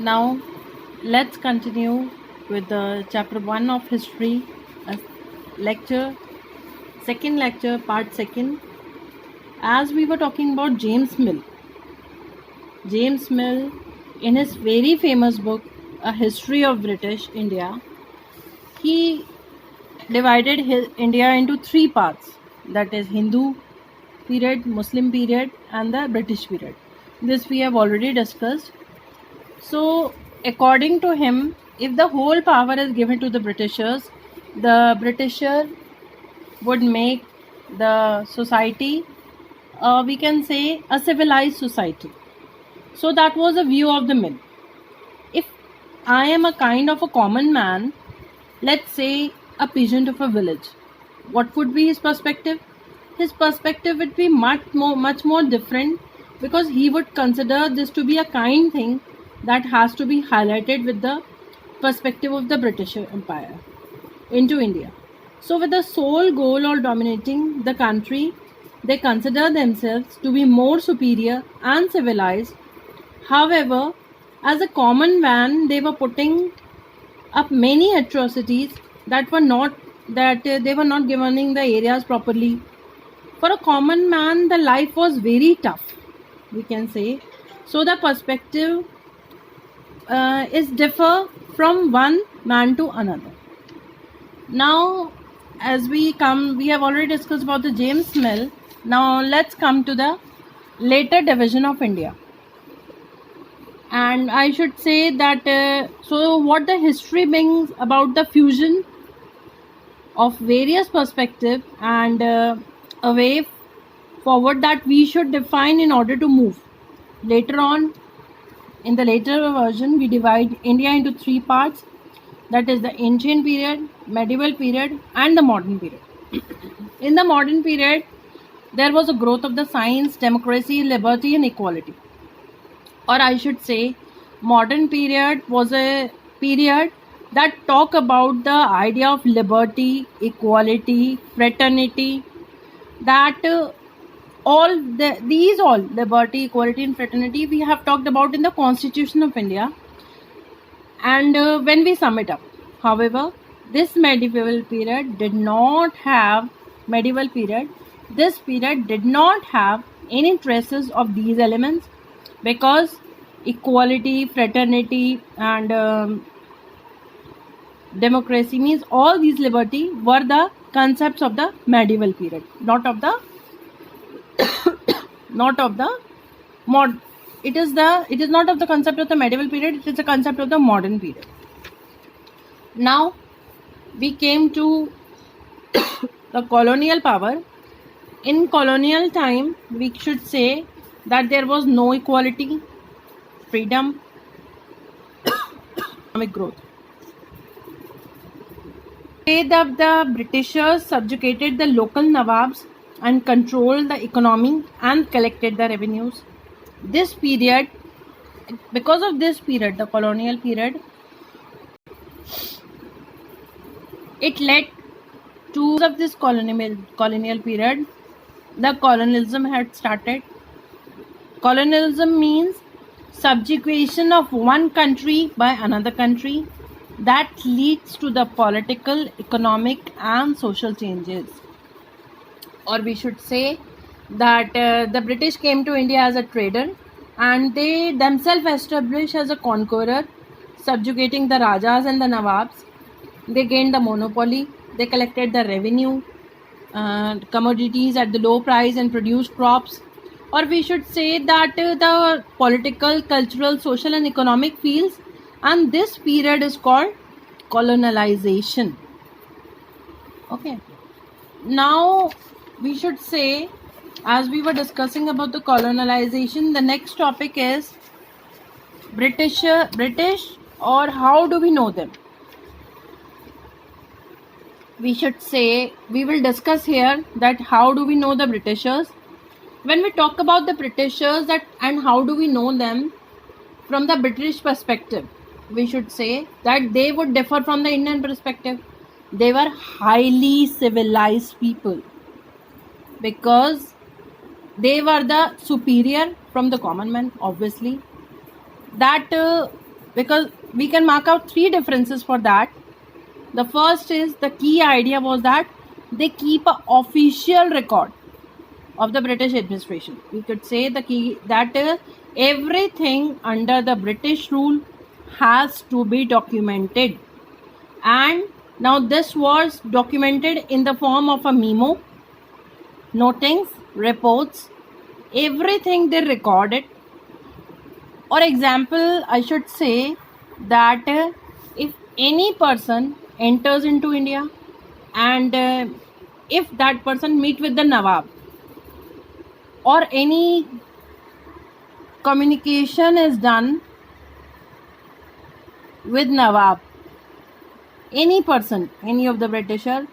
Now, let's continue with the chapter 1 of history, lecture, second lecture, part second. As we were talking about James Mill. James Mill, in his very famous book, A History of British India, he divided India into three parts, that is Hindu period, Muslim period, and the British period. This we have already discussed. So, according to him, if the whole power is given to the Britishers, the Britisher would make the society, we can say, a civilized society. So, that was a view of the Mill. If I am a kind of a common man, let's say a peasant of a village, what would be his perspective? His perspective would be much more different, because he would consider this to be a kind thing that has to be highlighted with the perspective of the British Empire into India. So, with the sole goal of dominating the country, they consider themselves to be more superior and civilized. However, as a common man, they were putting up many atrocities they were not governing the areas properly. For a common man, the life was very tough, we can say. So the perspective is differ from one man to another. Now, as we have already discussed about the James Mill. Now let's come to the later division of India. And I should say that so what the history brings about the fusion of various perspectives and a way forward that we should define in order to move. Later on, in the later version, we divide India into three parts, that is the ancient period, medieval period, and the modern period. In the modern period, there was a growth of the science, democracy, liberty, and equality. Or I should say, modern period was a period that talk about the idea of liberty, equality, fraternity, that these all liberty, equality, and fraternity we have talked about in the Constitution of India. And when we sum it up, however, this medieval period did not have any traces of these elements, because equality, fraternity, and democracy, means all these liberty were the concepts of the medieval period, not of the it is not of the concept of the medieval period, it is the concept of the modern period. Now we came to the colonial power. In colonial time, we should say that there was no equality, freedom, economic growth. Say that the Britishers subjugated the local Nawabs and controlled the economy and collected the revenues. Because of this period, the colonial period, it led to of this colonial period, the colonialism had started. Colonialism means subjugation of one country by another country that leads to the political, economic, and social changes. Or we should say that the British came to India as a trader, and they themselves established as a conqueror, subjugating the Rajas and the Nawabs. They gained the monopoly, they collected the revenue, commodities at the low price, and produced crops. Or we should say that the political, cultural, social, and economic fields, and this period is called colonialization. Okay. Now we should say, as we were discussing about the colonialization, the next topic is British, or how do we know them? We should say, we will discuss here that how do we know the Britishers. When we talk about the Britishers and how do we know them from the British perspective, we should say that they would differ from the Indian perspective. They were highly civilized people, because they were the superior from the common man, obviously. That because we can mark out three differences for that. The first is, the key idea was that they keep a official record of the British administration. We could say the key that everything under the British rule has to be documented. And now this was documented in the form of a memo, notings, reports, everything they recorded. For example, I should say that if any person enters into India and if that person meet with the Nawab, or any communication is done with Nawab, any person, any of the Britisher,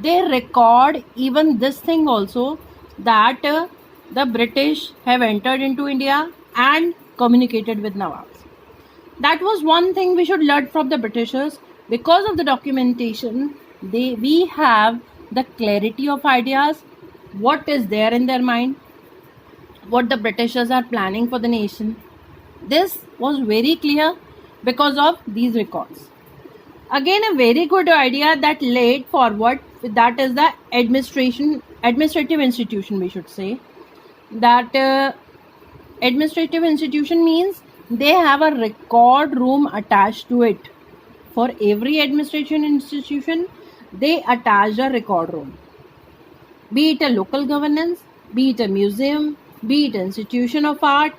they record even this thing also, that the British have entered into India and communicated with Nawabs. That was one thing we should learn from the Britishers. Because of the documentation, we have the clarity of ideas, what is there in their mind, what the Britishers are planning for the nation. This was very clear because of these records. Again, a very good idea that laid forward, that is the administrative institution, we should say. That administrative institution means they have a record room attached to it. For every administration institution, they attach a record room. Be it a local governance, be it a museum, be it an institution of art,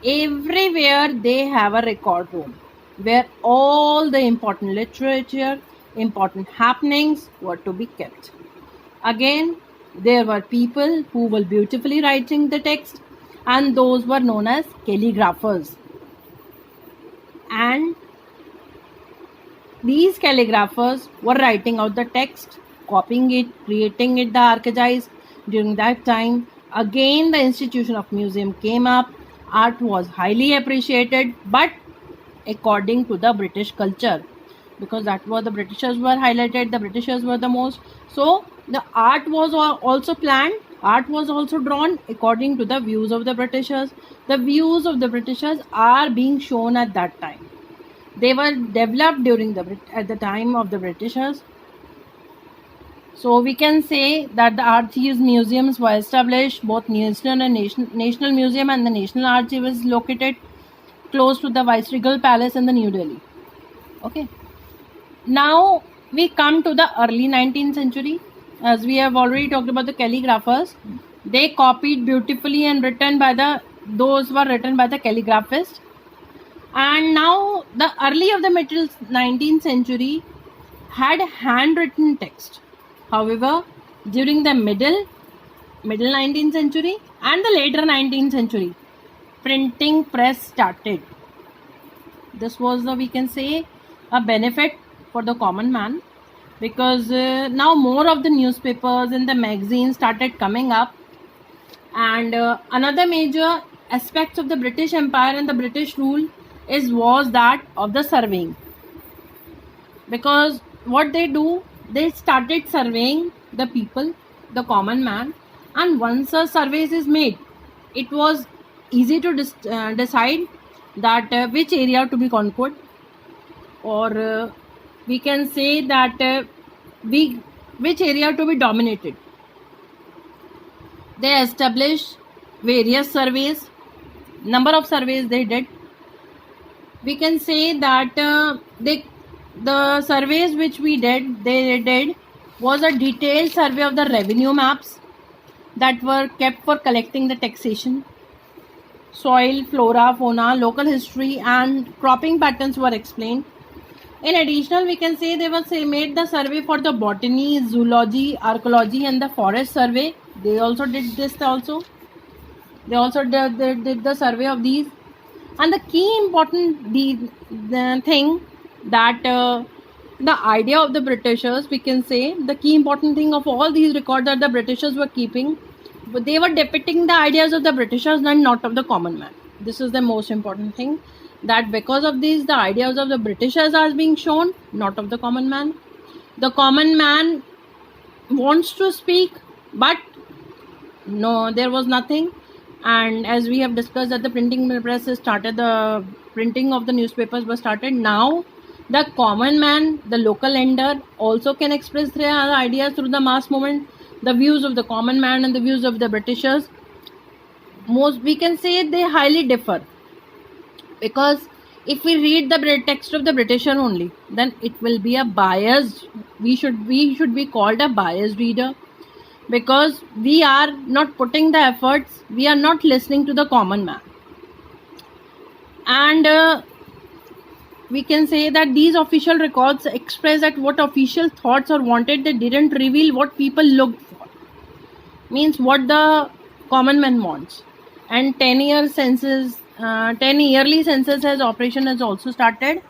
everywhere they have a record room where all the important literature, important happenings were to be kept. Again, there were people who were beautifully writing the text, and those were known as calligraphers. And these calligraphers were writing out the text, copying it, creating it, the archives. During that time, again the institution of museum came up. Art was highly appreciated, but according to the British culture, because that was the Britishers were highlighted, the Britishers were the most. So the art was also planned, art was also drawn according to the views of the Britishers. The views of the Britishers are being shown at that time. They were developed at the time of the Britishers. So we can say that the Archives museums were established. Both National Museum and the National Archive is located close to the Viceregal Palace in the New Delhi. Okay. Now we come to the early 19th century. As we have already talked about the calligraphers, they copied beautifully and those were written by the calligraphists. And now the early of the middle 19th century had handwritten text. However, during the middle 19th century and the later 19th century, printing press started. This was we can say a benefit for the common man, because now more of the newspapers and the magazines started coming up. And another major aspect of the British Empire and the British rule was that of the surveying, because what they started surveying the people, the common man, and once a survey is made, it was easy to decide that which area to be conquered, or we can say that which area to be dominated. They established various surveys, number of surveys they did. We can say that the surveys which they did was a detailed survey of the revenue maps that were kept for collecting the taxation. Soil, flora, fauna, local history and cropping patterns were explained. In addition, we can say they made the survey for the botany, zoology, archaeology and the forest survey. They also did this also. They also did the survey of these. And the key important the thing that the idea of the Britishers, we can say the key important thing of all these records that the Britishers were keeping, they were depicting the ideas of the Britishers and not of the common man. This is the most important thing, that because of this, the ideas of the Britishers are being shown, not of the common man. The common man wants to speak, but no, there was nothing. And as we have discussed, that the printing press started printing of the newspapers was started. Now the common man, the local lender, also can express their ideas through the mass movement. The views of the common man and the views of the Britishers, most we can say they highly differ, because if we read the text of the Britisher only, then it will be a biased. We should be called a biased reader, because we are not putting the efforts. We are not listening to the common man, and we can say that these official records express that what official thoughts or wanted. They didn't reveal what people looked for, means what the common man wants. And 10-year census, 10 yearly census has operation has also started,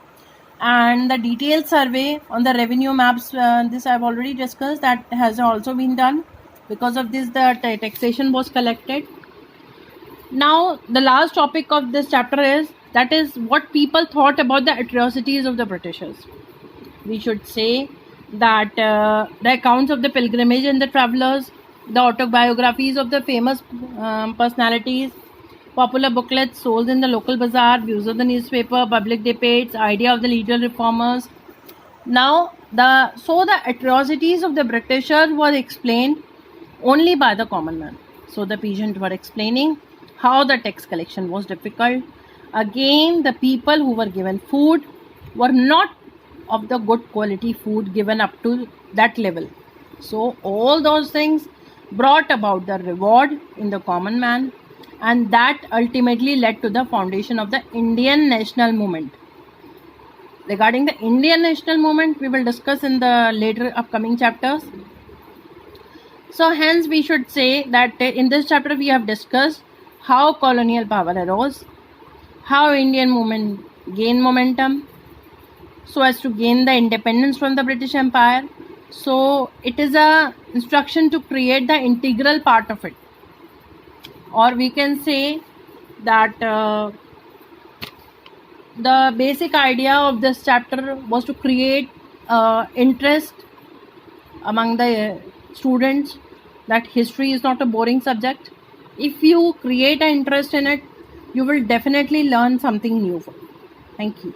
and the detailed survey on the revenue maps, this I've already discussed, that has also been done. Because of this, the taxation was collected. Now the last topic of this chapter is what people thought about the atrocities of the Britishers. We should say that the accounts of the pilgrimage and the travelers, the autobiographies of the famous personalities, popular booklets sold in the local bazaar, views of the newspaper, public debates, idea of the legal reformers. Now the atrocities of the Britishers were explained only by the common man. So the peasants were explaining how the tax collection was difficult. Again, the people who were given food were not of the good quality food given up to that level. So all those things brought about the reward in the common man, and that ultimately led to the foundation of the Indian national movement. Regarding the Indian national movement, we will discuss in the later upcoming chapters. So hence we should say that in this chapter we have discussed how colonial power arose, how Indian movement gained momentum so as to gain the independence from the British Empire. So it is a instruction to create the integral part of it, or we can say that the basic idea of this chapter was to create interest among the students, that history is not a boring subject. If you create an interest in it, you will definitely learn something new. Thank you.